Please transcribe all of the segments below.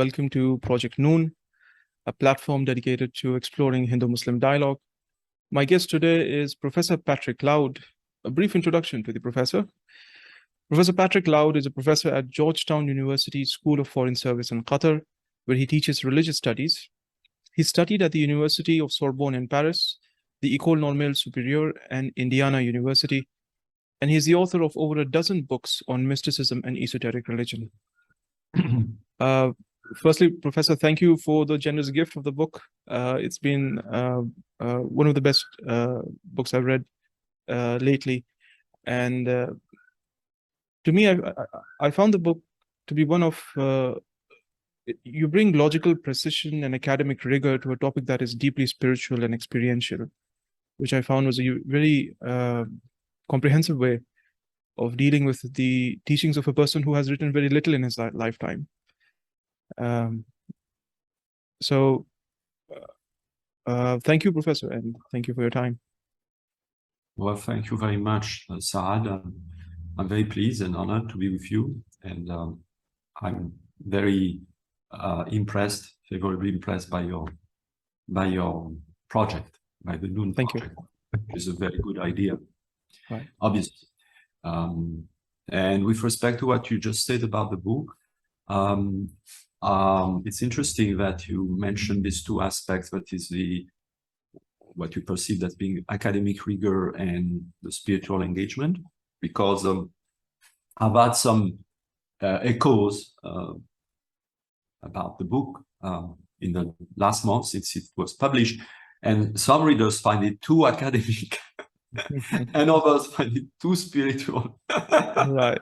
welcome to Project Noon, a platform dedicated to exploring Hindu-Muslim dialogue. My guest today is Professor Patrick Laude. A brief introduction to the professor. Professor Patrick Laude is a professor at Georgetown University School of Foreign Service in Qatar, where he teaches religious studies. He studied at the University of Sorbonne in Paris, the École Normale Supérieure, and Indiana University, and he is the author of over a dozen books on mysticism and esoteric religion. Firstly, Professor, thank you for the generous gift of the book. It's been one of the best books I've read lately. And to me, I found the book to be one of, you bring logical precision and academic rigor to a topic that is deeply spiritual and experiential, which I found was a very comprehensive way of dealing with the teachings of a person who has written very little in his lifetime. So thank you, Professor, and thank you for your time. Well, thank you very much, Saad. I'm very pleased and honored to be with you, and I'm very impressed, favorably impressed by your project, by the Noon Thank project. you. It's a very good idea, Right. obviously. And with respect to what you just said about the book, it's interesting that you mentioned these two aspects, that is what you perceive as being academic rigor and the spiritual engagement, because I've had some echoes about the book in the last month since it was published, and some readers find it too academic and others find it too spiritual. Right.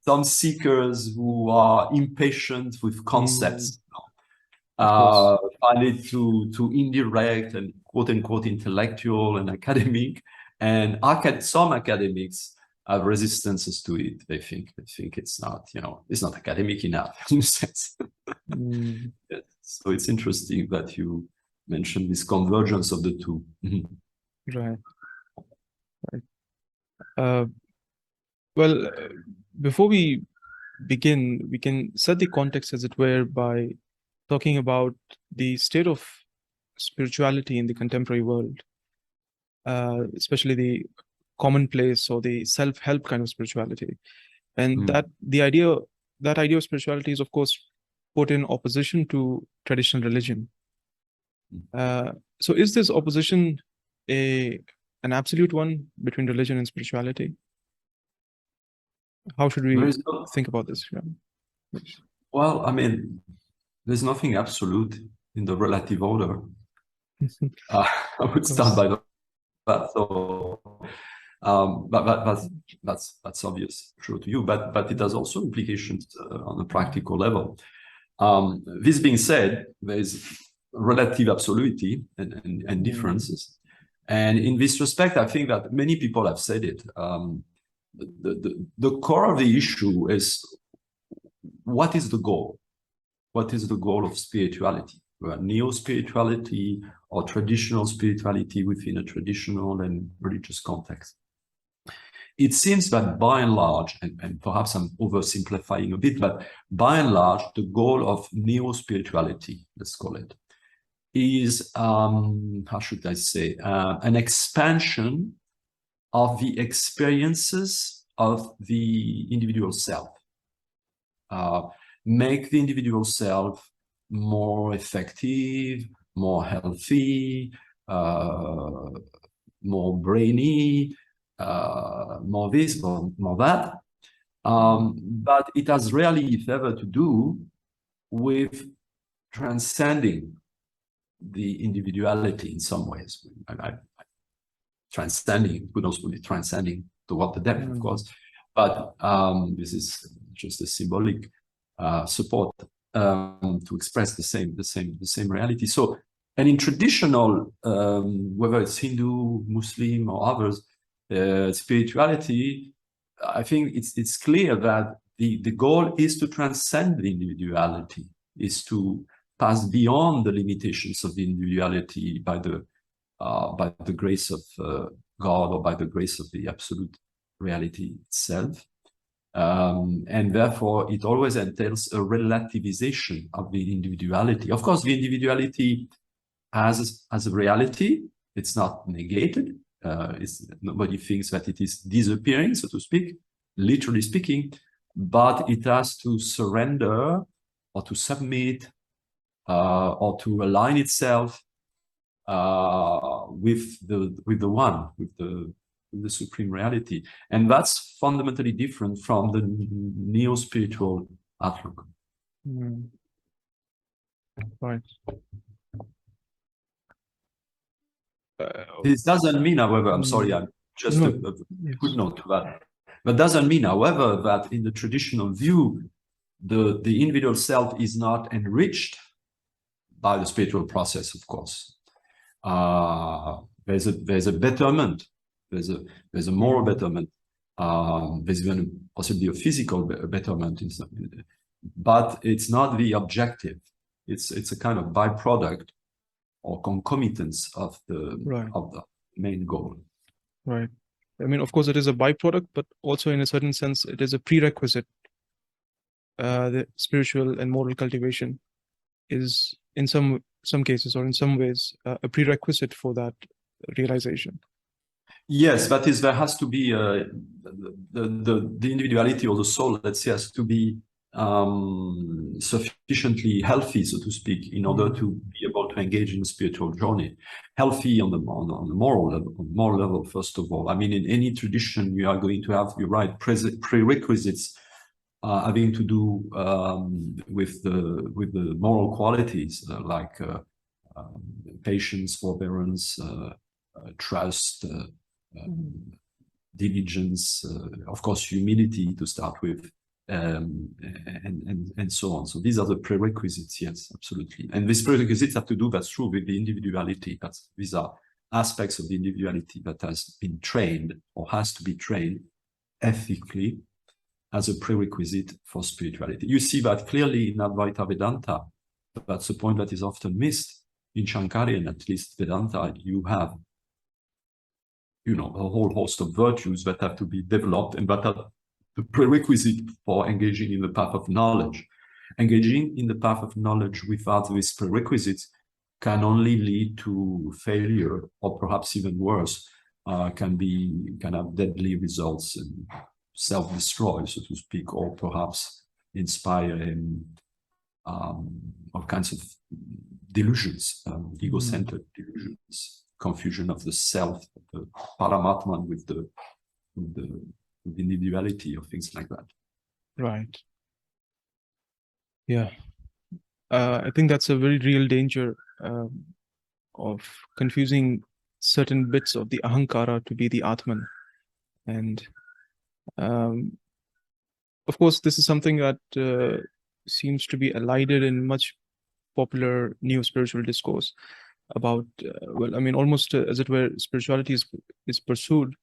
Some seekers who are impatient with concepts find it too indirect and quote-unquote intellectual and academic, and some academics have resistances to it. They think it's not, it's not academic enough in a sense. Yes. So it's interesting that you mentioned this convergence of the two. Right. Well, before we begin, we can set the context, as it were, by talking about the state of spirituality in the contemporary world, especially the commonplace or the self-help kind of spirituality. And that idea of spirituality is, of course, put in opposition to traditional religion. So is this opposition an absolute one between religion and spirituality? How should we think about this? Yeah. Well, I mean, there's nothing absolute in the relative order. I would start by that. So, but that's obvious, true to you. But it has also implications on a practical level. This being said, there is relative absolutity and differences, and in this respect, I think that many people have said it. The core of the issue is, what is the goal? What is the goal of spirituality? Neo-spirituality or traditional spirituality within a traditional and religious context? It seems that by and large, and perhaps I'm oversimplifying a bit, but by and large, the goal of neo-spirituality, let's call it, is, how should I say, an expansion of the experiences of the individual self. Make the individual self more effective, more healthy, more brainy, more this, more that. But it has rarely, if ever, to do with transcending the individuality in some ways. Transcending could also be transcending toward the depth, of course, but this is just a symbolic support to express the same reality. So, and in traditional, whether it's Hindu, Muslim, or others, spirituality, I think it's clear that the goal is to transcend the individuality, is to pass beyond the limitations of the individuality by the grace of God, or by the grace of the absolute reality itself. And therefore, it always entails a relativization of the individuality. Of course, the individuality has a reality. It's not negated. Nobody thinks that it is disappearing, so to speak, literally speaking, but it has to surrender or to submit or to align itself with the one, with the supreme reality. And that's fundamentally different from the neo-spiritual outlook. Right. This doesn't mean, however, I'm sorry, I'm just a footnote to that. But doesn't mean, however, that in the traditional view, the individual self is not enriched by the spiritual process, of course. There's a betterment, there's a moral betterment, there's even possibly a physical betterment, but it's not the objective. It's a kind of byproduct or concomitance of the main goal. Right. I mean, of course, it is a byproduct, but also in a certain sense, it is a prerequisite. The spiritual and moral cultivation is in some cases or in some ways a prerequisite for that realization. Yes, that is, there has to be the individuality or the soul, let's say, has to be sufficiently healthy, so to speak, in order to be able to engage in a spiritual journey. Healthy on the moral level, first of all. I mean, in any tradition, you are going to have, you're right, prerequisites having to do with the moral qualities like patience, forbearance, trust, diligence, of course, humility to start with, and so on. So these are the prerequisites, yes, absolutely. And these prerequisites have to do, that's true, with the individuality. These are aspects of the individuality that has been trained or has to be trained ethically as a prerequisite for spirituality. You see that clearly in Advaita Vedanta. That's a point that is often missed. In Shankarian, at least Vedanta, you have, you know, a whole host of virtues that have to be developed and that are the prerequisite for engaging in the path of knowledge. Engaging in the path of knowledge without these prerequisites can only lead to failure, or perhaps even worse, can have deadly results and self-destroy, so to speak, or perhaps inspire all kinds of delusions, ego-centered delusions, confusion of the self, the Paramatman with the individuality, or things like that. Right. Yeah. I think that's a very real danger of confusing certain bits of the ahankara to be the Atman. And of course, this is something that seems to be elided in much popular neo-spiritual discourse about, well, I mean, almost as it were, spirituality is pursued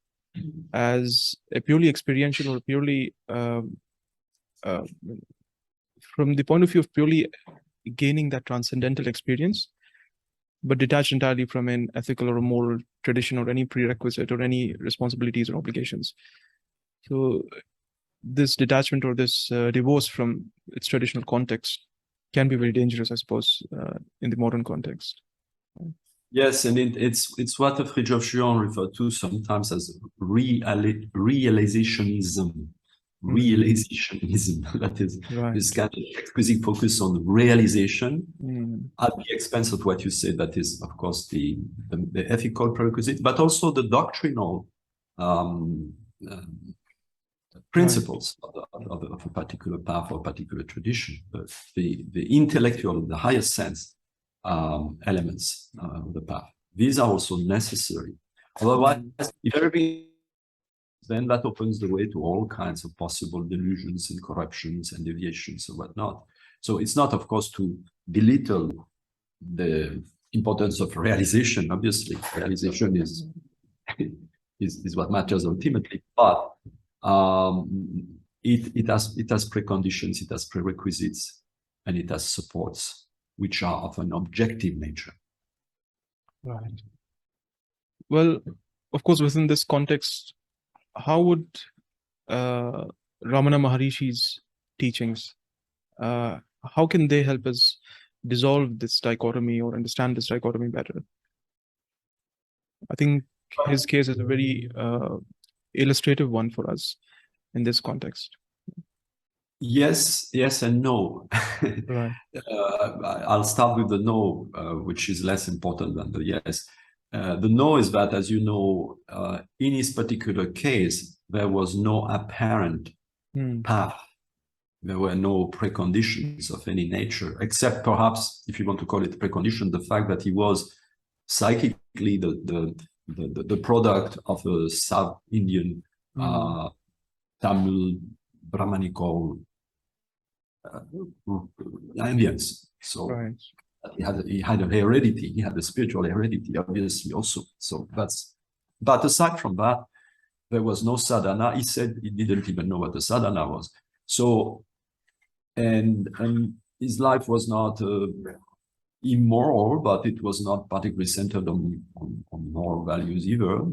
as a purely experiential or purely from the point of view of purely gaining that transcendental experience, but detached entirely from an ethical or a moral tradition or any prerequisite or any responsibilities or obligations. So this detachment or this divorce from its traditional context can be very dangerous, I suppose, in the modern context. Yes, and it's what Fridtjof Schuon referred to sometimes as realizationism. Realizationism, that is this kind of exquisite focus on realization at the expense of what you said, that is, of course, the ethical prerequisite, but also the doctrinal principles of a particular path or particular tradition, the intellectual, in the highest sense, elements of the path. These are also necessary. Otherwise, if everything, then that opens the way to all kinds of possible delusions and corruptions and deviations and whatnot. So it's not, of course, to belittle the importance of realization. Obviously, realization is what matters ultimately, but it has preconditions, it has prerequisites, and it has supports, which are of an objective nature. Right. Well, of course, within this context, how would Ramana Maharishi's teachings, how can they help us dissolve this dichotomy or understand this dichotomy better? I think his case is a very illustrative one for us in this context. Yes, yes, and no. Right. I'll start with the no, which is less important than the yes. The no is that, as you know, in his particular case, there was no apparent path. There were no preconditions of any nature, except perhaps, if you want to call it precondition, the fact that he was psychically the product of a South Indian Tamil Brahmanical ambience. So Right. he had a heredity, he had a spiritual heredity, obviously also. So but aside from that, there was no sadhana. He said he didn't even know what the sadhana was. So, and his life was not immoral, but it was not particularly centered on moral values either,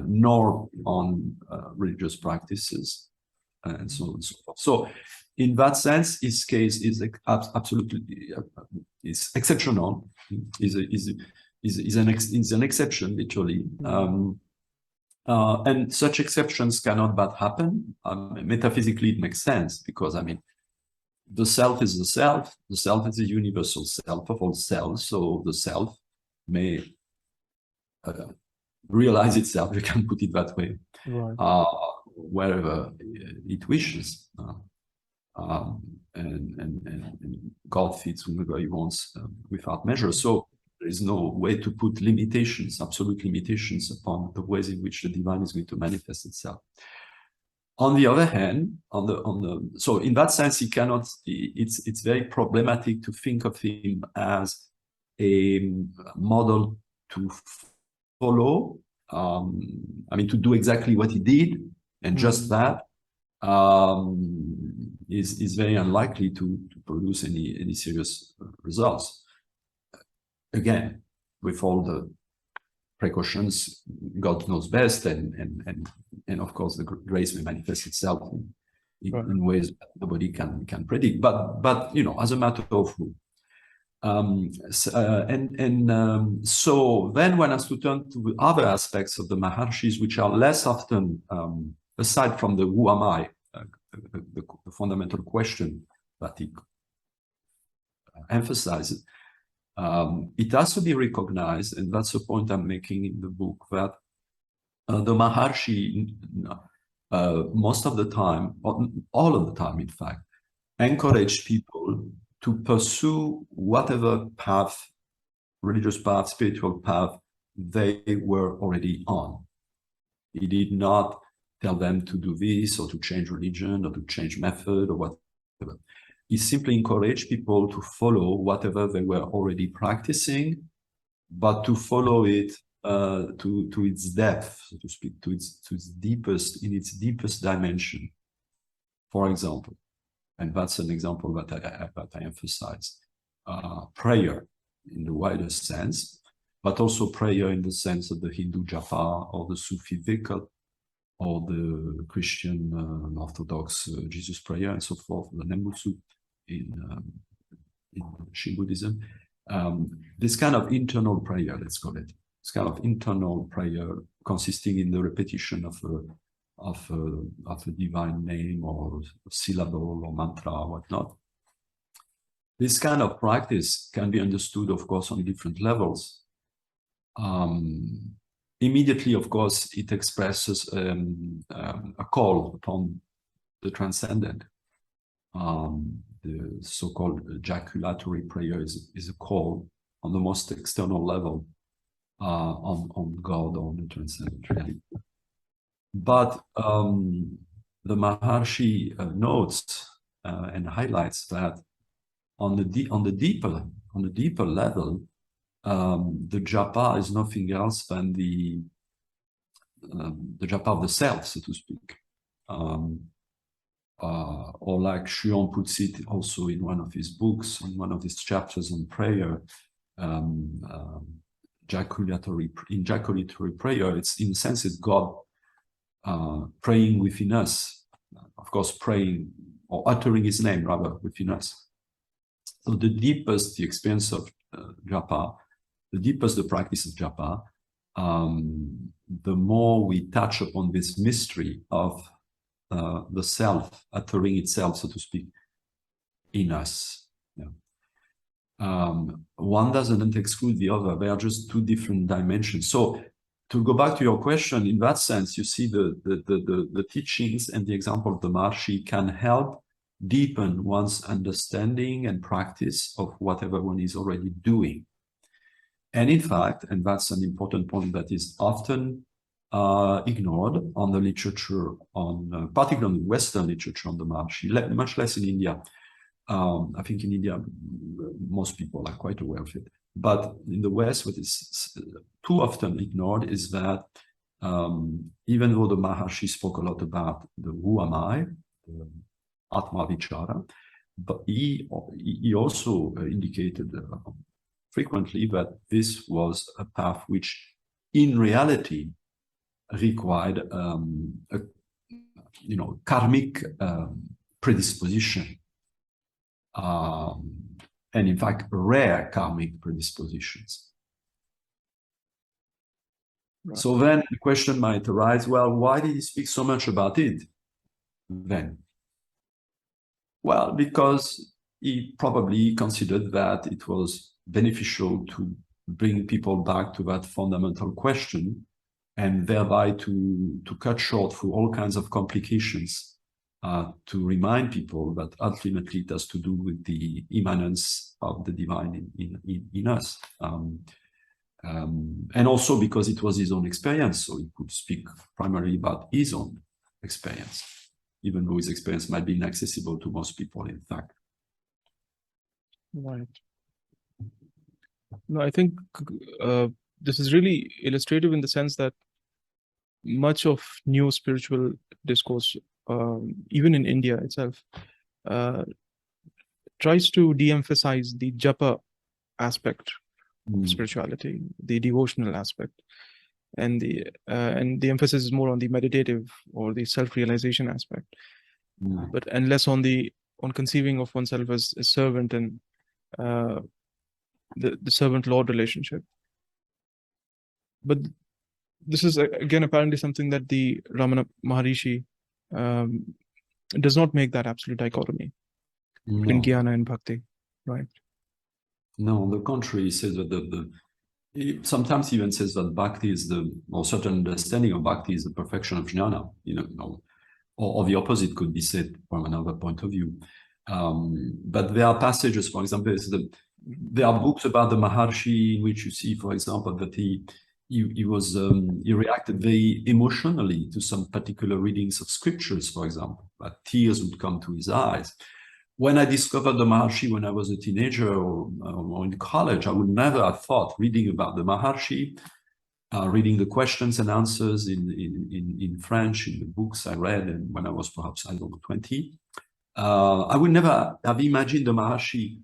nor on religious practices, and so on and so forth. So, in that sense, his case is absolutely is exceptional. Is an exception, literally. And such exceptions cannot but happen. Metaphysically, it makes sense because, I mean, the self is the self. The self is the universal self of all selves. So the self may realize itself, we can put it that way, right. wherever it wishes. And God fits whomever he wants without measure. So there is no way to put limitations, absolute limitations, upon the ways in which the divine is going to manifest itself. On the other hand, so in that sense, he cannot. It's very problematic to think of him as a model to follow. I mean, to do exactly what he did, and just that is very unlikely to produce any serious results. Again, with all the precautions, God knows best, and of course the grace may manifest itself in ways that nobody can predict. But you know, as a matter of rule. So then one has to turn to other aspects of the Maharshis, which are less often, aside from the who am I, the fundamental question that he emphasizes. It has to be recognized, and that's the point I'm making in the book, that the Maharshi, most of the time, all of the time, in fact, encouraged people to pursue whatever path, religious path, spiritual path, they were already on. He did not tell them to do this, or to change religion, or to change method, or whatever. He simply encouraged people to follow whatever they were already practicing, but to follow it to its depth, so to speak, to its deepest, in its deepest dimension. For example, and that's an example that I emphasize, prayer in the widest sense, but also prayer in the sense of the Hindu japa, or the Sufi dhikr, or the Christian Orthodox Jesus prayer, and so forth, the Nembutsu in Shin Buddhism. This kind of internal prayer, let's call it, this kind of internal prayer consisting in the repetition of a divine name, or syllable, or mantra, or whatnot. This kind of practice can be understood, of course, on different levels. Immediately, of course, it expresses a call upon the transcendent. The so-called ejaculatory prayer is a call on the most external level on God, on the transcendent reality. But the Maharshi notes and highlights that on the deeper level, the japa is nothing else than the japa of the self, so to speak. Or like Xuan puts it also in one of his books, in one of his chapters on prayer, ejaculatory prayer, it's in a sense it's God praying within us, of course, praying or uttering his name rather within us. So the deepest the experience of japa, the deepest the practice of japa, the more we touch upon this mystery of the self uttering itself, so to speak, in us. Yeah. One doesn't exclude the other. They are just two different dimensions. So to go back to your question, in that sense, you see the teachings and the example of the Maharshi can help deepen one's understanding and practice of whatever one is already doing. And in fact, and that's an important point that is often ignored on the literature, on particularly Western literature on the Maharshi, much less in India. I think in India, most people are quite aware of it. But in the West, what is too often ignored is that even though the Maharshi spoke a lot about the who am I, the Atma Vichara, but he also indicated frequently that this was a path which in reality required a karmic predisposition, and in fact rare karmic predispositions. Right. So then the question might arise, well, why did he speak so much about it then? Well, because he probably considered that it was beneficial to bring people back to that fundamental question, and thereby to cut short through all kinds of complications, to remind people that ultimately it has to do with the immanence of the divine in us. And also because it was his own experience, so he could speak primarily about his own experience, even though his experience might be inaccessible to most people, in fact. Right. No, I think this is really illustrative in the sense that much of new spiritual discourse, even in India itself, tries to de-emphasize the japa aspect of spirituality, the devotional aspect, and the emphasis is more on the meditative or the self-realization aspect, and less on conceiving of oneself as a servant and the servant-lord relationship. But this is again apparently something that the Ramana Maharshi does not make that absolute dichotomy between jnana and bhakti, right? No, on the contrary, he says that he sometimes even says that bhakti is or certain understanding of bhakti is the perfection of jnana, or the opposite could be said from another point of view. But there are passages, for example, there are books about the Maharshi in which you see, for example, that he reacted very emotionally to some particular readings of scriptures, for example, that tears would come to his eyes. When I discovered the Maharshi when I was a teenager or in college, I would never have thought reading about the Maharshi, reading the questions and answers in French in the books I read, and when I was perhaps, 20, I would never have imagined the Maharshi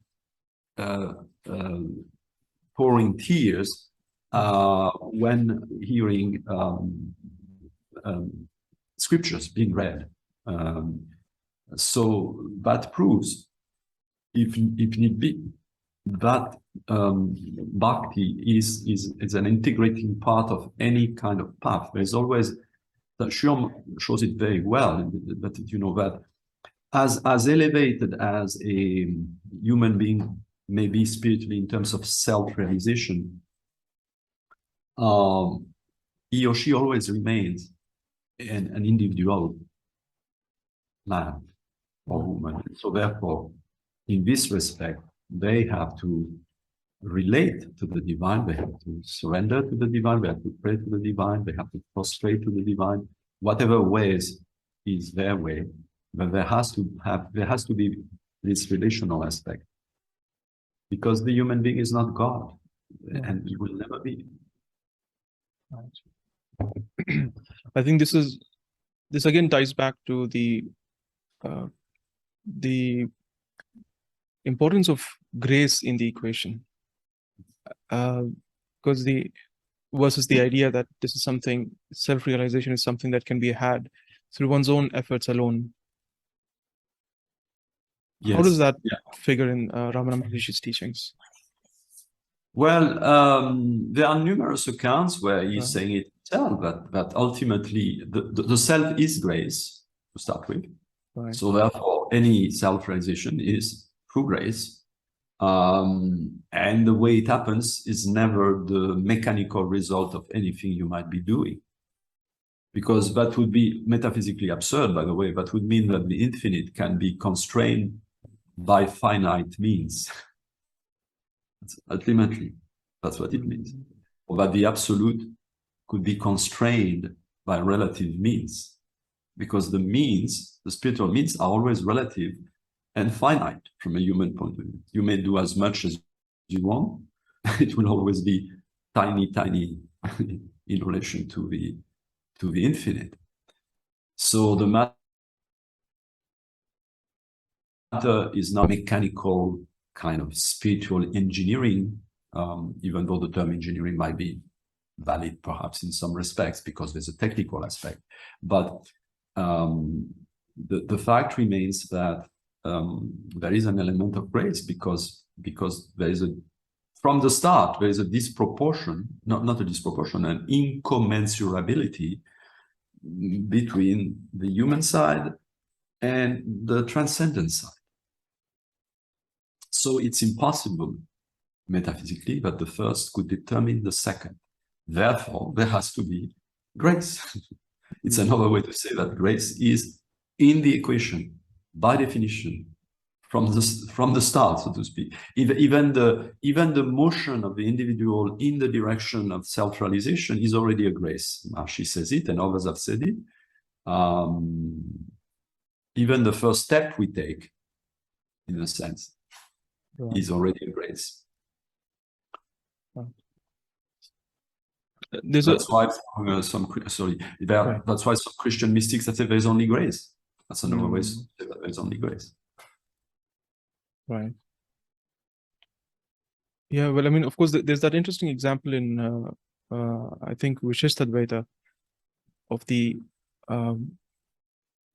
pouring tears when hearing scriptures being read. So that proves, if need be, that bhakti is an integrating part of any kind of path. There's always, that Shyam shows it very well, that that as elevated as a human being may be spiritually in terms of self-realization, he or she always remains an individual man or woman. So therefore, in this respect, they have to relate to the divine, they have to surrender to the divine, they have to pray to the divine, they have to prostrate to the divine, whatever ways is their way, but there has to be this relational aspect, because the human being is not God, and he will never be. I think this again ties back to the importance of grace in the equation, because versus the idea that this is something, self-realization is something that can be had through one's own efforts alone. Yes. How does that Yeah. figure in Ramana Maharshi's teachings? Well, there are numerous accounts where he's saying it himself, that ultimately the self is grace to start with. Right. So therefore, any self-realization is through grace. And the way it happens is never the mechanical result of anything you might be doing. Because that would be metaphysically absurd, by the way. That would mean that the infinite can be constrained by finite means. Ultimately, that's what it means. Or that the absolute could be constrained by relative means. Because the means, the spiritual means, are always relative and finite from a human point of view. You may do as much as you want. It will always be tiny, tiny in relation to the infinite. So the matter is not mechanical kind of spiritual engineering, even though the term engineering might be valid perhaps in some respects because there's a technical aspect. But the fact remains that there is an element of grace because there is from the start, there is a disproportion, not a disproportion, an incommensurability between the human side and the transcendent side. So it's impossible, metaphysically, that the first could determine the second. Therefore, there has to be grace. It's another way to say that grace is in the equation, by definition, from the start, so to speak. Even the motion of the individual in the direction of self-realization is already a grace. Maharshi says it, and others have said it. Even the first step we take, in a sense, is already a grace. That's why that's why some Christian mystics that say there's only grace. That's another way to say that there's only grace. Right. Yeah, well, I mean, of course, there's that interesting example in, I think, Vishishtadvaita of the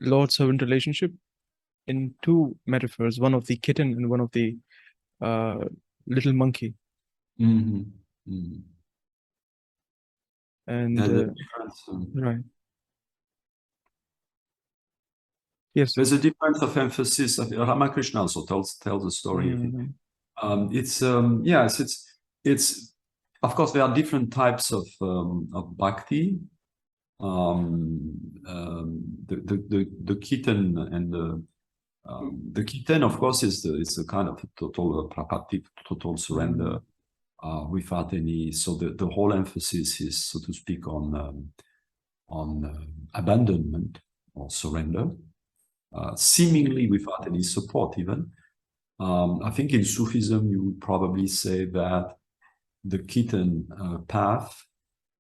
Lord-servant relationship in two metaphors, one of the kitten and one of the little monkey. Mm-hmm. Mm-hmm. And right. Yes. There's a difference of emphasis. Ramakrishna also tells the story. It's of course there are different types of bhakti. The kitten and the kitten, of course, is a kind of total prapatti, total surrender, without any. So the whole emphasis is, so to speak, on abandonment or surrender, seemingly without any support even. I think in Sufism you would probably say that the kitten path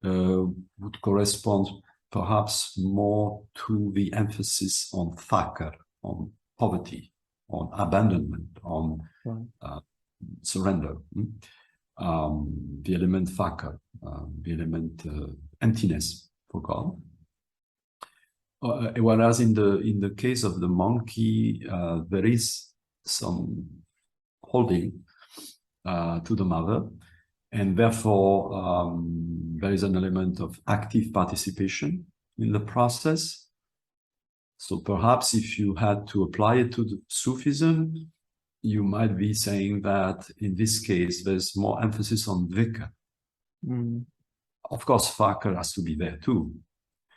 would correspond perhaps more to the emphasis on thakar, on poverty, on abandonment, on surrender. The element thakar, the element emptiness for God. Whereas in the case of the monkey, there is some holding to the mother, and therefore there is an element of active participation in the process. So perhaps if you had to apply it to the Sufism, you might be saying that in this case there's more emphasis on vikar. Of course, thakar has to be there too.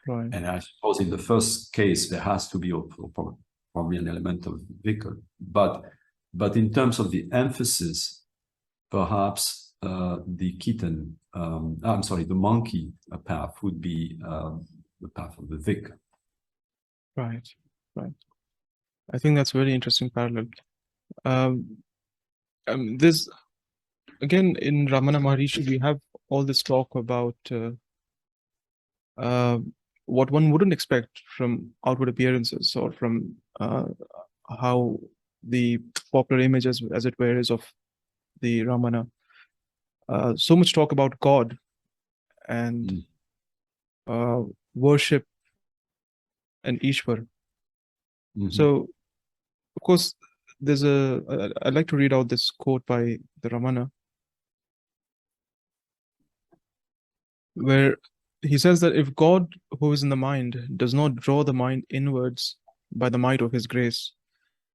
Right. And I suppose in the first case, there has to be probably an element of vikar. But in terms of the emphasis, perhaps the kitten, the monkey path would be the path of the vikar. Right, right. I think that's a very interesting parallel. There's, again, in Ramana Maharshi, we have all this talk about what one wouldn't expect from outward appearances or from how the popular image, as it were, is of the Ramana. So much talk about God and worship and Ishwar. Mhm. So, of course, I'd like to read out this quote by the Ramana, where he says that if God, who is in the mind, does not draw the mind inwards by the might of his grace,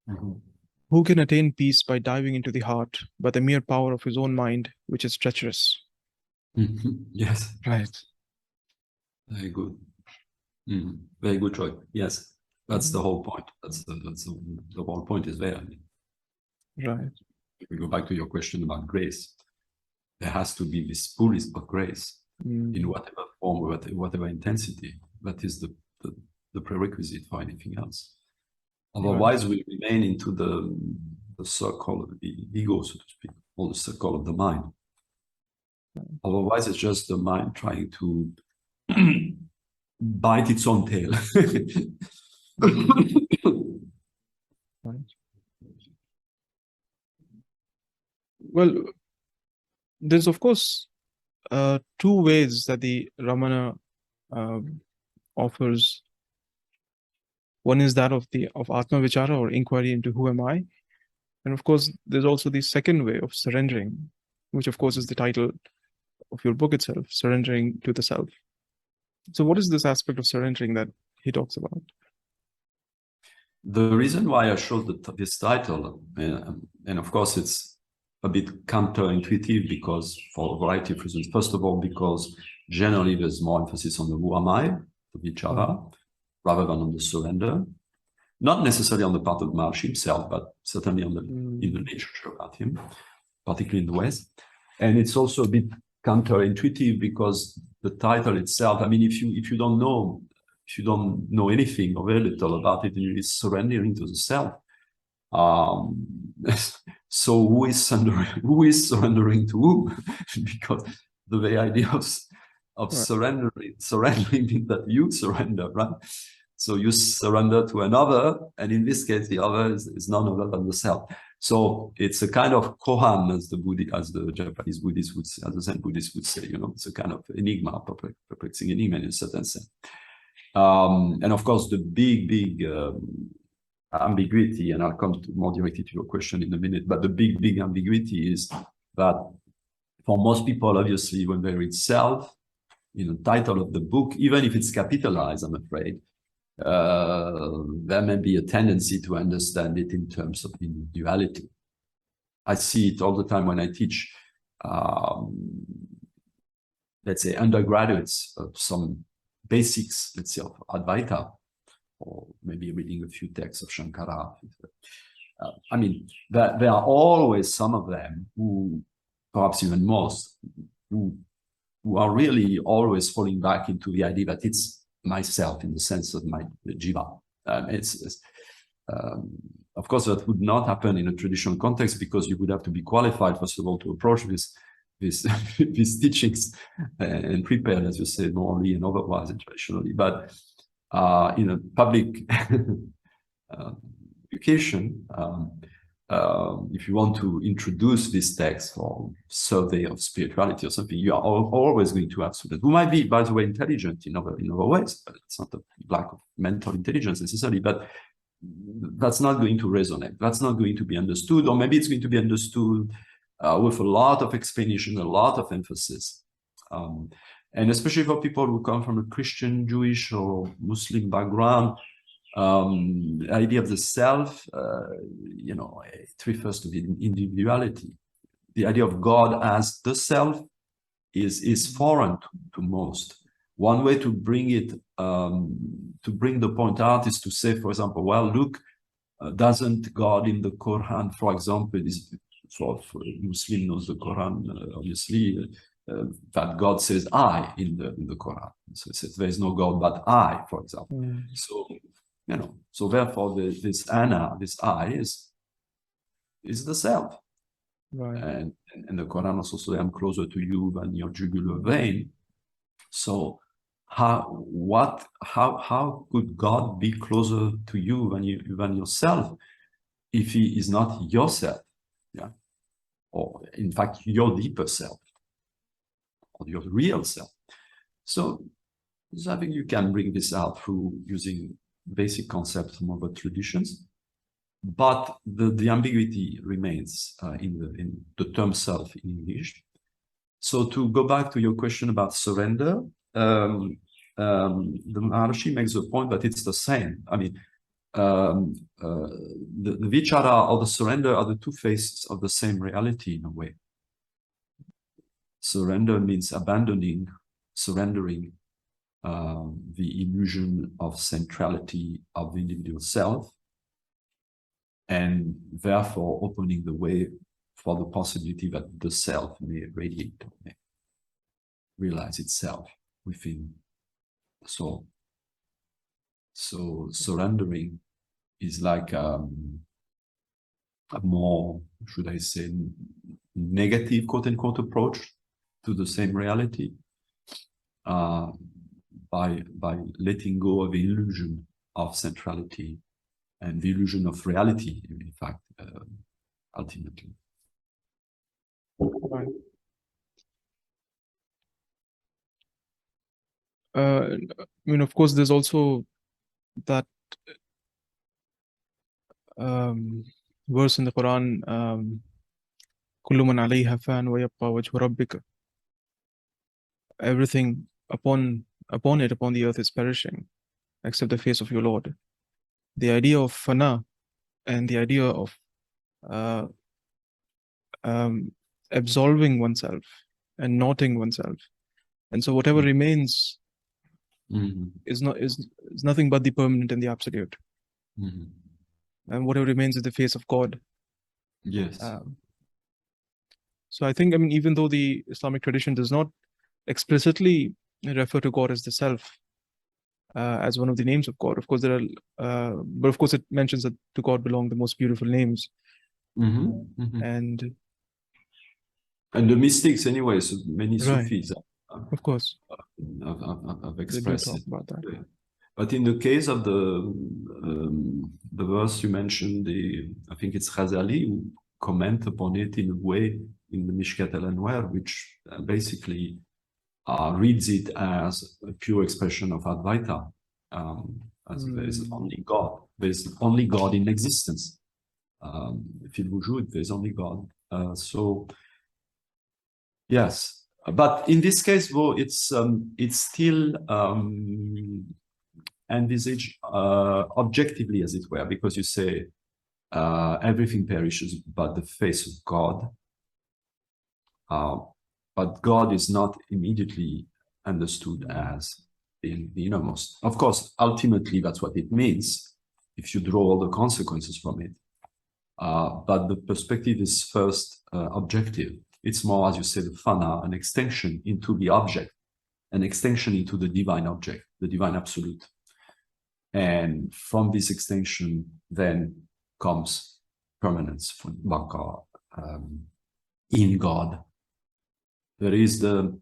Mhm. who can attain peace by diving into the heart by the mere power of his own mind, which is treacherous? Mhm. Yes, Right. very good. Very good choice. Yes, that's the whole point. The whole point is there. Right. If we go back to your question about grace, there has to be this fullness of grace in whatever form, whatever intensity. That is the prerequisite for anything else. Otherwise, we remain into the circle of the ego, so to speak, or the circle of the mind. Otherwise, it's just the mind trying to bite its own tail. Right. Well, there's of course two ways that the Ramana offers. One is that of Atma Vichara, or inquiry into who am I, and of course there's also the second way of surrendering, which of course is the title of your book itself, surrendering to the self. So, what is this aspect of surrendering that he talks about? The reason why I chose this title, and of course it's a bit counterintuitive because for a variety of reasons. First of all, because generally there's more emphasis on the who am I, the vichara, rather than on the surrender. Not necessarily on the part of Maharshi himself, but certainly on in the literature about him, particularly in the West. And it's also a bit counterintuitive because the title itself, I mean, if you don't know anything or very little about it, and you're surrendering to the self. So who is surrendering to whom? Because the very idea of surrendering means that you surrender, right? So you surrender to another, and in this case, the other is none other than the self. So it's a kind of koan, as the Japanese Buddhists would say, as the Zen Buddhists would say. It's a kind of enigma, perplexing enigma in a certain sense. And of course, the big ambiguity, and I'll come more directly to your question in a minute, but the big ambiguity is that for most people, obviously, when they read self, in the title of the book, even if it's capitalized, I'm afraid, there may be a tendency to understand it in terms of individuality. I see it all the time when I teach, let's say, undergraduates of some basics, let's say, of Advaita, or maybe reading a few texts of Shankara. I mean, there are always some of them who, perhaps even most, who are really always falling back into the idea that it's myself in the sense of my jiva. Of course, that would not happen in a traditional context because you would have to be qualified, first of all, to approach these teachings and prepared, as you said, morally and otherwise and traditionally. But in a public education, if you want to introduce this text or survey of spirituality or something, you are always going to have students who might be, by the way, intelligent in other ways, but it's not a lack of mental intelligence necessarily, but that's not going to resonate. That's not going to be understood, or maybe it's going to be understood with a lot of explanation, a lot of emphasis. And especially for people who come from a Christian, Jewish, or Muslim background, the idea of the self, it refers to the individuality. The idea of God as the self is foreign to most. One way to bring it, to bring the point out, is to say, for example, well, look, doesn't God in the Quran, for example, is sort of Muslim knows the Quran, obviously, that God says I in the Quran. So it says there is no God but I, for example. So so therefore this Ana, this I is the self. Right. And the Quran also says, I'm closer to you than your jugular vein. So how could God be closer to you than yourself if he is not yourself? Yeah. Or in fact, your deeper self, or your real self. So I think you can bring this out through using basic concepts from other traditions, but the ambiguity remains in the term self in English. So to go back to your question about surrender, the Maharshi makes the point that it's the same. I mean, the vichara or the surrender are the two faces of the same reality in a way. Surrender means abandoning, surrendering the illusion of centrality of the individual self, and therefore opening the way for the possibility that the self may radiate, may realize itself within the soul. So surrendering is like a more, should I say, negative, quote-unquote, approach to the same reality, by letting go of the illusion of centrality and the illusion of reality, in fact, ultimately. Right. I mean, of course, there's also that verse in the Quran, "Kullu man alayha fan wa yabqa wajhu rabbika." Everything upon the earth is perishing, except the face of your Lord. The idea of fana and the idea of absolving oneself and knotting oneself, and so whatever remains is nothing but the permanent and the absolute, and whatever remains is the face of God. Yes. So I think, I mean, even though the Islamic tradition does not explicitly refer to God as the self, as one of the names of God, of course there are, but of course it mentions that to God belong the most beautiful names, and the mystics anyway, so many right, Sufis of course, have they do expressed talk it. about that. Yeah. But in the case of the verse you mentioned, I think it's Ghazali who comment upon it in a way in the Mishkat al-Anwar, which basically reads it as a pure expression of Advaita, as there is only God. There's only God in existence. Fil wujud, there's only God. So yes, but in this case, though, it's still envisaged objectively, as it were, because you say everything perishes but the face of God. But God is not immediately understood as being the innermost. Of course, ultimately, that's what it means if you draw all the consequences from it. But the perspective is first objective. It's more, as you say, the fana, an extension into the object, an extension into the divine object, the divine absolute. And from this extension, then comes permanence, baqa, in God. There is the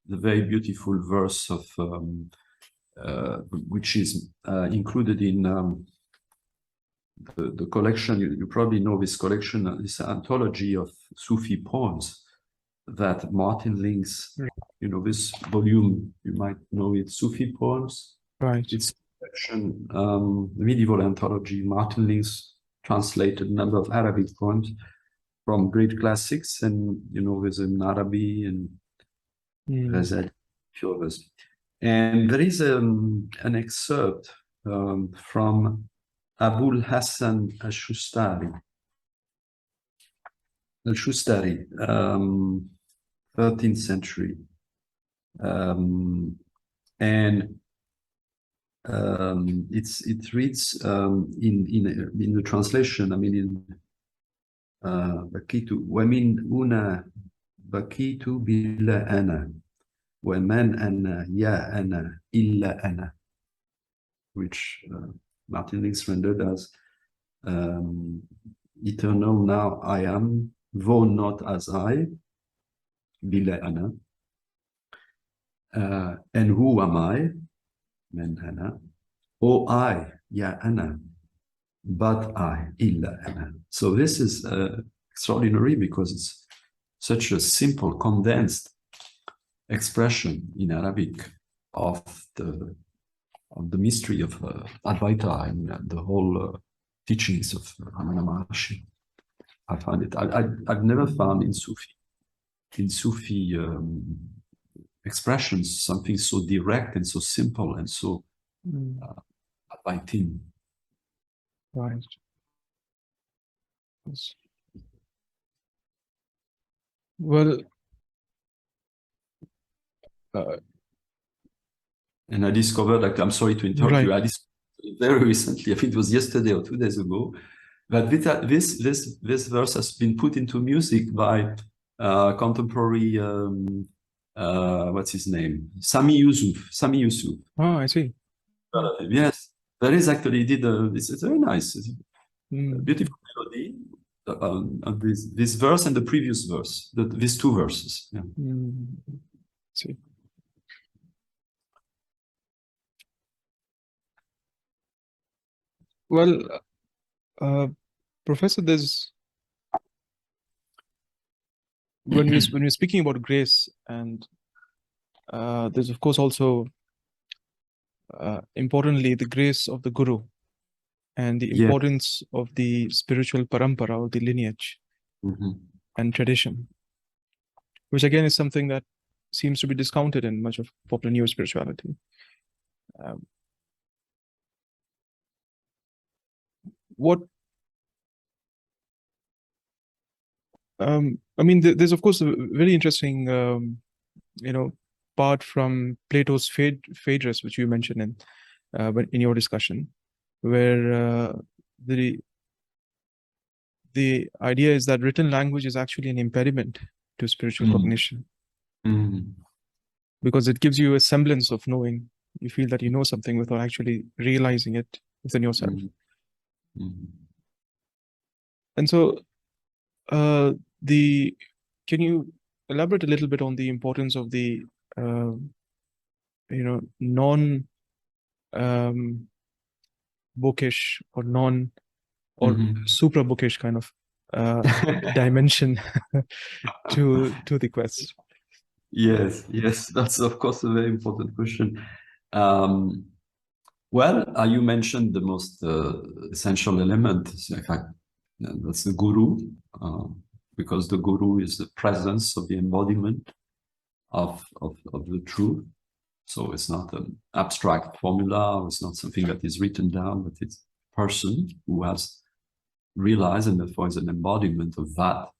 very beautiful verse of which is included in the collection. You probably know this collection, this anthology of Sufi poems that Martin links. You know, this volume, you might know it, Sufi poems. Right. It's a collection, medieval anthology. Martin links translated a number of Arabic poems from great classics, and you know, there's in Arabi and Ghazali, few others. And there is an excerpt from Abul Hassan al-Shustari, 13th century. And it reads in the translation, I mean, in Bakitu, وَمِنْ أُنَا بَكِيتُ بِلَا أَنَا وَمَنْ أَنَا يَا أَنَا إِلَّا أَنَا, which Martin Links rendered as eternal now I am, though not as I, bila ana. And who am I? Men ana. Oh I, ya ana, but I, illa ana. So this is extraordinary because it's such a simple, condensed expression in Arabic of the the mystery of Advaita and the whole teachings of Ramana Maharshi. I find it. I've never found in Sufi expressions something so direct and so simple and so Advaitin. Right. Yes. Well, and I discovered, like, I'm sorry to interrupt right. you, I discovered very recently, I think it was yesterday or 2 days ago, that this verse has been put into music by contemporary, what's his name? Sami Yusuf. Oh, I see. Yes, that is actually did. It's very nice, beautiful melody. This verse and the previous verse, these 2 verses. Yeah. See. Well, Professor, there's when we're speaking about grace, and there's of course also importantly the grace of the Guru and the importance of the spiritual parampara or the lineage and tradition, which again is something that seems to be discounted in much of popular new spirituality. I mean, there's of course a very interesting, part from Plato's Phaedrus, which you mentioned in your discussion, where the idea is that written language is actually an impediment to spiritual cognition, because it gives you a semblance of knowing. You feel that you know something without actually realizing it within yourself. And so, can you elaborate a little bit on the importance of the non bookish or supra bookish kind of dimension to the quest? Yes, that's of course a very important question. Well, you mentioned the most essential element. In fact, that's the Guru, because the Guru is the presence of the embodiment of the truth. So it's not an abstract formula, it's not something that is written down, but it's a person who has realized and therefore is an embodiment of that.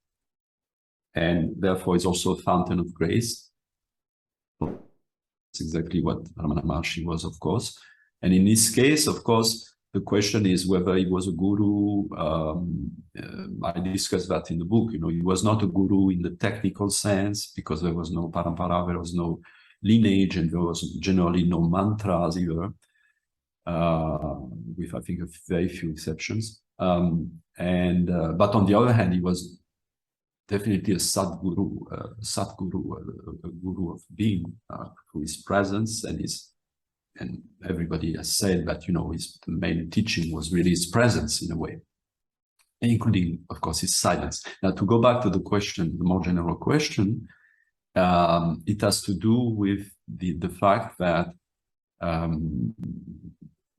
And therefore is also a fountain of grace. That's exactly what Ramana Maharshi was, of course. And in this case, of course, the question is whether he was a guru. I discussed that in the book. He was not a guru in the technical sense, because there was no parampara, there was no lineage, and there was generally no mantras either, with, I think, a very few exceptions. But on the other hand, he was definitely a Sadguru, a guru of being, who is presence and everybody has said that, his main teaching was really his presence in a way, including, of course, his silence. Now, to go back to the question, the more general question, it has to do with the fact that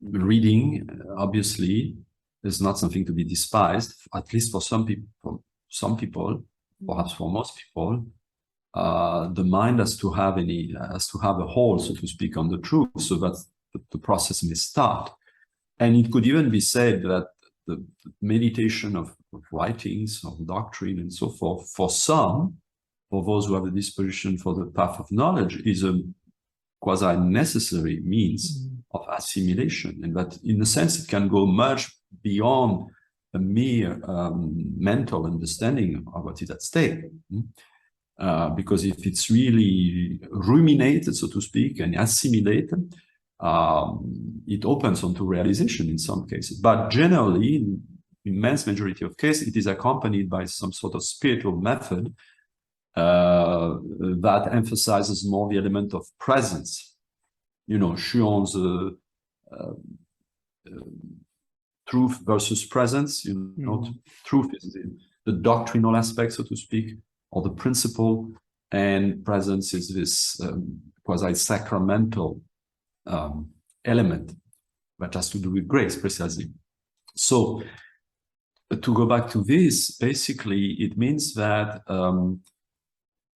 reading, obviously, is not something to be despised, at least for some people, perhaps for most people. The mind has to have a hold, so to speak, on the truth, so that the process may start. And it could even be said that the meditation of writings, of doctrine, and so forth, for those who have a disposition for the path of knowledge, is a quasi-necessary means of assimilation, and that, in a sense, it can go much beyond a mere mental understanding of what is at stake. Because if it's really ruminated, so to speak, and assimilated, it opens onto realization in some cases. But generally, in immense majority of cases, it is accompanied by some sort of spiritual method that emphasizes more the element of presence. Schuon's truth versus presence. Truth is the doctrinal aspect, so to speak, or the principle, and presence is this quasi-sacramental element that has to do with grace, precisely. So to go back to this, basically, it means that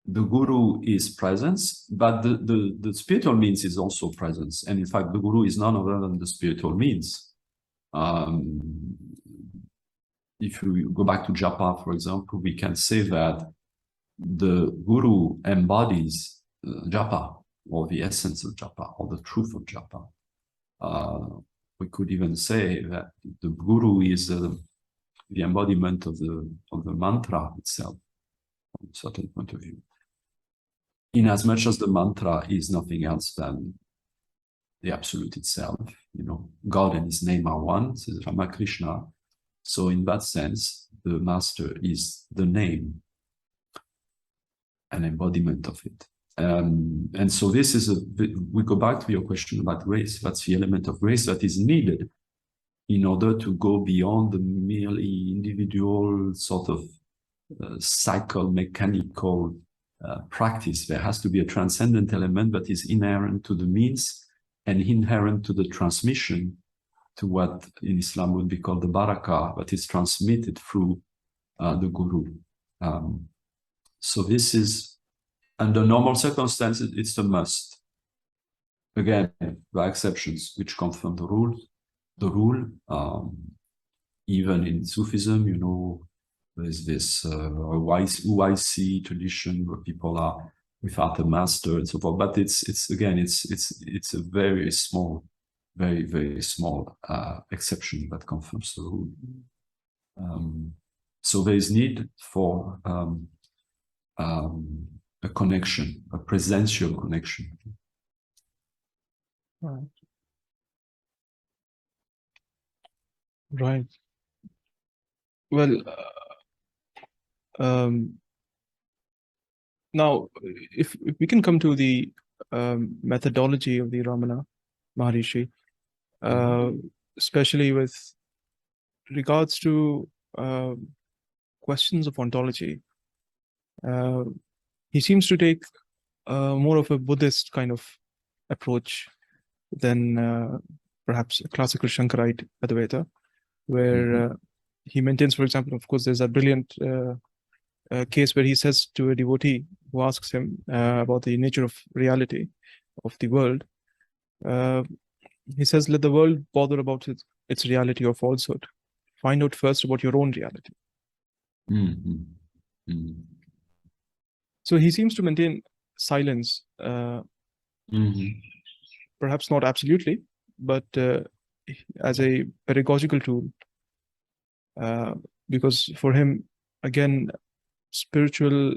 the guru is presence, but the spiritual means is also presence. And in fact, the guru is none other than the spiritual means. If we go back to japa, for example, we can say that the guru embodies japa, or the essence of japa, or the truth of japa. We could even say that the guru is the embodiment of the mantra itself, from a certain point of view. In as much as the mantra is nothing else than the absolute itself, God and his name are one, says Ramakrishna. So in that sense, the master is the name, an embodiment of it. And so this is we go back to your question about grace. That's the element of grace that is needed in order to go beyond the merely individual sort of mechanical practice. There has to be a transcendent element that is inherent to the means and inherent to the transmission, to what in Islam would be called the barakah, that is transmitted through the guru. So this is, under normal circumstances, it's a must. Again, there are exceptions which confirm the rule. Even in Sufism, there's this UIC tradition where people are without a master and so forth. But it's a very small, very, very small exception that confirms the rule. So there is need for a connection, a presential connection. Right. Right. Well, now, if we can come to the methodology of the Ramana Maharshi, especially with regards to questions of ontology, he seems to take more of a Buddhist kind of approach than perhaps a classical Shankarite Advaita, where he maintains, for example, of course, there's a brilliant case where he says to a devotee who asks him about the nature of reality of the world, he says, let the world bother about its reality or falsehood. Find out first about your own reality. So he seems to maintain silence, perhaps not absolutely, but as a pedagogical tool, because for him, again, spiritual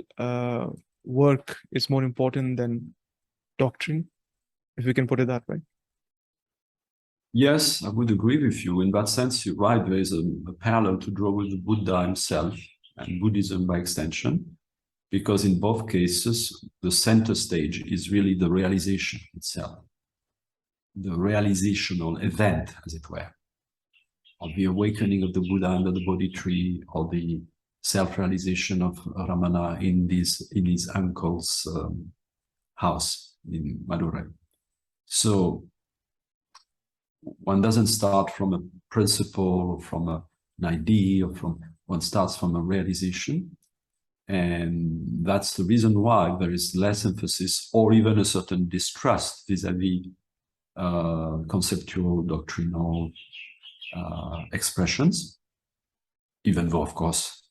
work is more important than doctrine, if we can put it that way. Yes, I would agree with you. In that sense, you're right. There is a parallel to draw with the Buddha himself and Buddhism by extension, because in both cases, the center stage is really the realization itself, the realizational event, as it were, of the awakening of the Buddha under the Bodhi tree, or the self-realization of Ramana in his uncle's house in Madurai. So one doesn't start from a principle or from an idea, one starts from a realization. And that's the reason why there is less emphasis or even a certain distrust vis-a-vis conceptual, doctrinal expressions, even though, of course,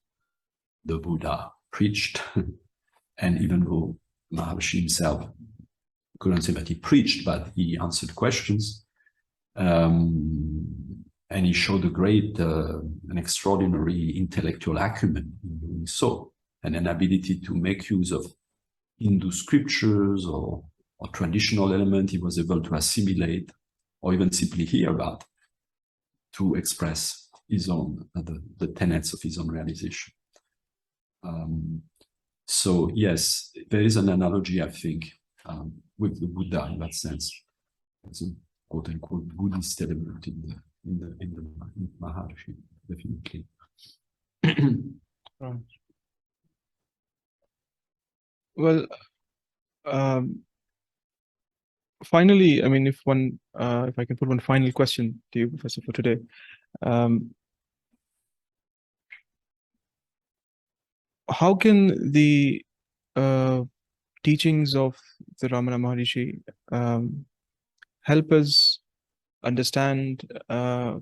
the Buddha preached, and even though Maharshi himself couldn't say that he preached, but he answered questions. And he showed a great, an extraordinary intellectual acumen in doing so, and an ability to make use of Hindu scriptures or traditional element he was able to assimilate, or even simply hear about, to express his own, the tenets of his own realization. So yes, there is an analogy, I think, with the Buddha in that sense. It's a quote-unquote Buddhist element in Maharshi, definitely. Right. Well, finally, I mean, if I can put one final question to you, Professor, for today. How can the teachings of the Ramana Maharshi help us understand,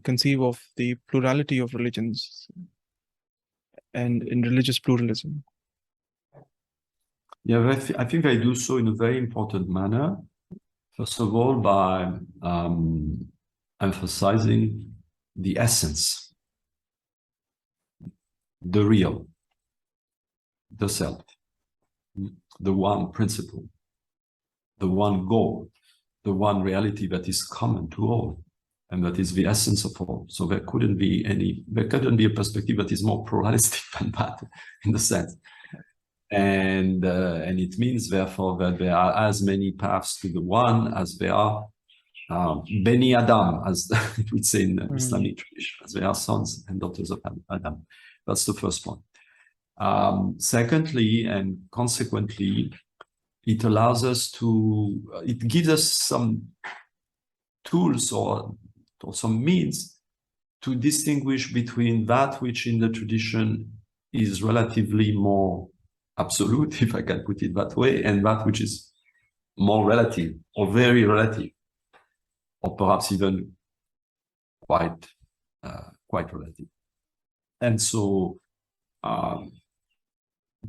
conceive of the plurality of religions and in religious pluralism? Yeah, I think they do so in a very important manner. First of all, by emphasizing the essence, the real, the self, the one principle, the one goal, the one reality that is common to all, and that is the essence of all. So there couldn't be a perspective that is more pluralistic than that, in the sense. And it means, therefore, that there are as many paths to the one as there are Beni Adam, as it would say in Islamic tradition, as there are sons and daughters of Adam. That's the first point. Secondly, and consequently, it allows us it gives us some tools or some means to distinguish between that which in the tradition is relatively more absolute, if I can put it that way, and that which is more relative or very relative, or perhaps even quite relative. And so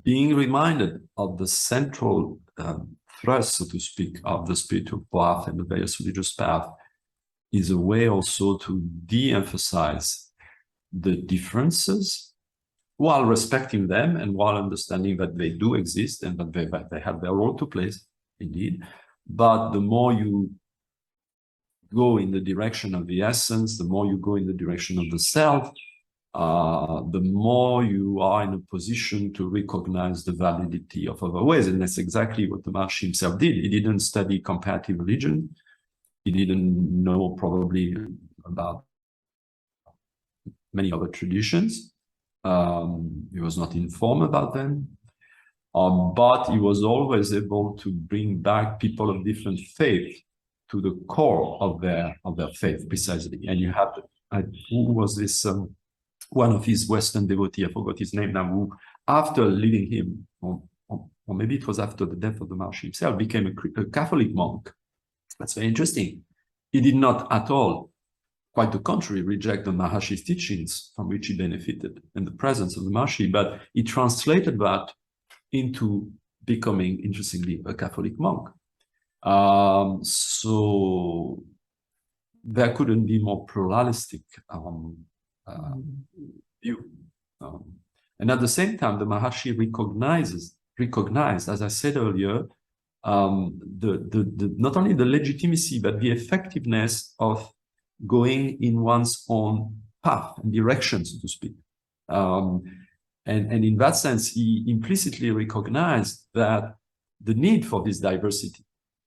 being reminded of the central thrust, so to speak, of the spiritual path and the various religious path is a way also to de-emphasize the differences while respecting them and while understanding that they do exist and that they have their role to play, indeed. But the more you go in the direction of the essence, the more you go in the direction of the self, the more you are in a position to recognize the validity of other ways. And that's exactly what the Maharshi himself did. He didn't study comparative religion. He didn't know probably about many other traditions. He was not informed about them. But he was always able to bring back people of different faith to the core of their faith, precisely. And you have, who was this, one of his Western devotees, I forgot his name now, who after leaving him, or maybe it was after the death of the Maharshi himself, became a Catholic monk. That's very interesting. He did not at all, quite the contrary, reject the Maharshi's teachings from which he benefited in the presence of the Maharshi, but he translated that into becoming, interestingly, a Catholic monk. So there couldn't be more pluralistic view. And at the same time, the Maharshi recognized, as I said earlier, not only the legitimacy, but the effectiveness of going in one's own path and direction, so to speak. And in that sense, he implicitly recognized that the need for this diversity,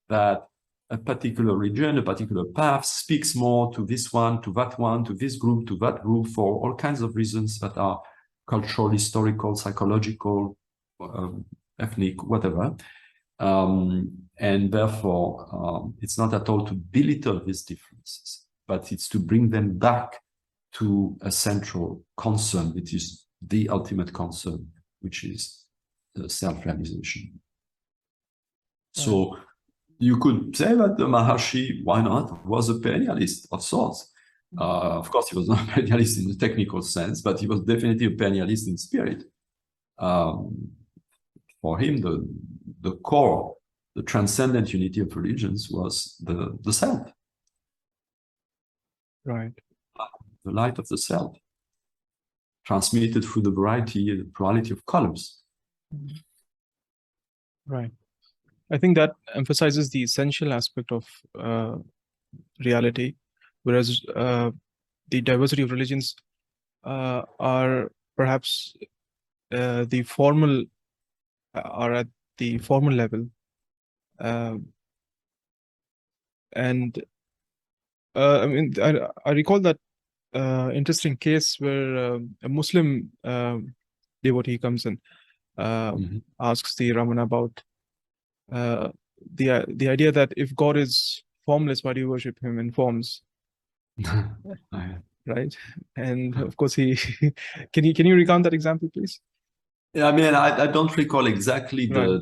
that a particular region, a particular path speaks more to this one, to that one, to this group, to that group, for all kinds of reasons that are cultural, historical, psychological, ethnic, whatever. And therefore, it's not at all to belittle these differences, but it's to bring them back to a central concern, which is the ultimate concern, which is self-realization. So you could say that the Maharshi, why not, was a perennialist of sorts. Of course, he was not a perennialist in the technical sense, but he was definitely a perennialist in spirit. For him, the core, the transcendent unity of religions was the self. Right. The light of the self, transmitted through the variety and the plurality of colors. Right. I think that emphasizes the essential aspect of reality, whereas the diversity of religions are perhaps the formal, are at the formal level. And I mean, I recall that interesting case where a Muslim devotee comes and asks the Ramana about the idea that if God is formless, why do you worship him in forms? Right? And of course, he can you recount that example, please? Yeah, I mean, I don't recall exactly Right.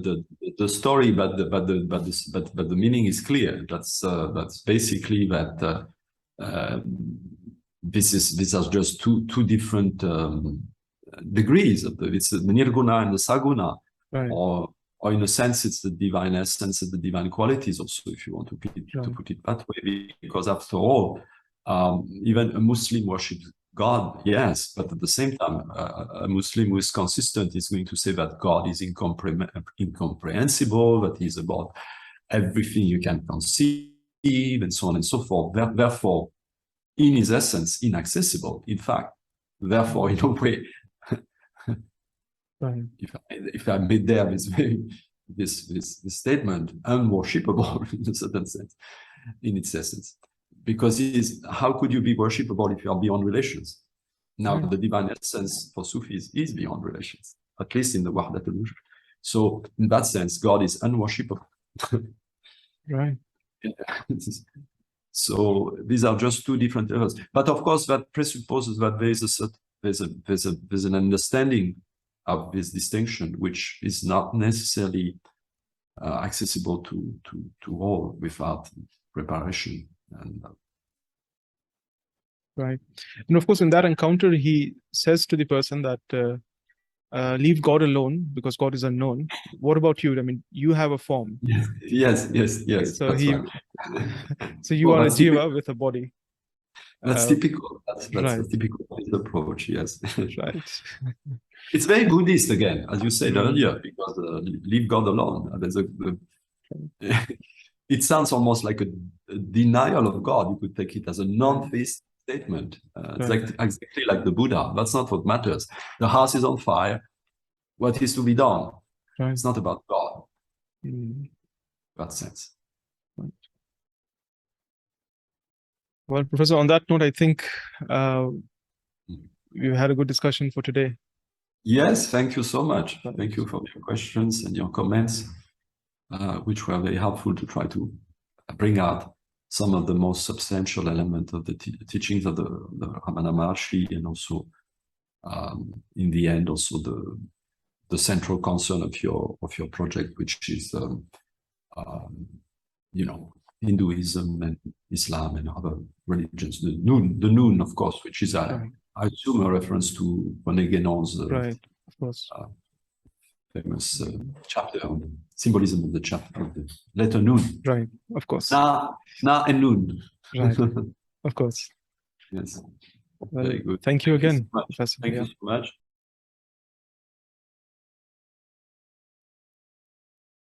the story, but the meaning is clear. That's basically that these are just two different degrees of it's the nirguna and the saguna, Right. or in a sense, it's the divine essence and the divine qualities also, if you want to Right. put it that way. Because after all, even a Muslim worships God, yes, but at the same time, a Muslim who is consistent is going to say that God is incomprehensible, that he's about everything you can conceive, and so on and so forth. Therefore, in his essence, inaccessible, in fact. Therefore, in a way, Right. if I made there this statement, unworshipable in a certain sense, in its essence. Because how could you be worshipable if you are beyond relations? Now, Right. the divine essence for Sufis is beyond relations, at least in the Wahdat al-Wujud. So, in that sense, God is unworshipable. Right. So, these are just two different levels. But of course, that presupposes that there's an understanding of this distinction, which is not necessarily accessible to all without preparation. And Right. And of course, in that encounter, he says to the person that leave God alone because God is unknown. What about you? I mean, you have a form. yes. So That's right. so you Well, are a that's typical. jiva with a body. That's typical. That's Right. a typical approach. Yes. Right. It's very Buddhist again, as you said earlier, because leave God alone. It sounds almost like a denial of God. You could take it as a non-theist statement. It's like exactly like the Buddha. That's not what matters. The house is on fire. What is to be done? Right. It's not about God. Mm. That sense. Right. Well, Professor, on that note, I think we've had a good discussion for today. Yes, thank you so much. Right. Thank you for your questions and your comments, which were very helpful to try to bring out some of the most substantial elements of the teachings of the Ramana Maharshi, and also, in the end, also the central concern of your project, which is Hinduism and Islam and other religions. The noon, of course, which is I assume a reference to René Guénon's right, of course, famous chapter on the symbolism of the chapter of the letter noon. Right, of course. Na and noon. Right, of course. Yes. Well, Very good. thank you again, Professor. Thank you so much.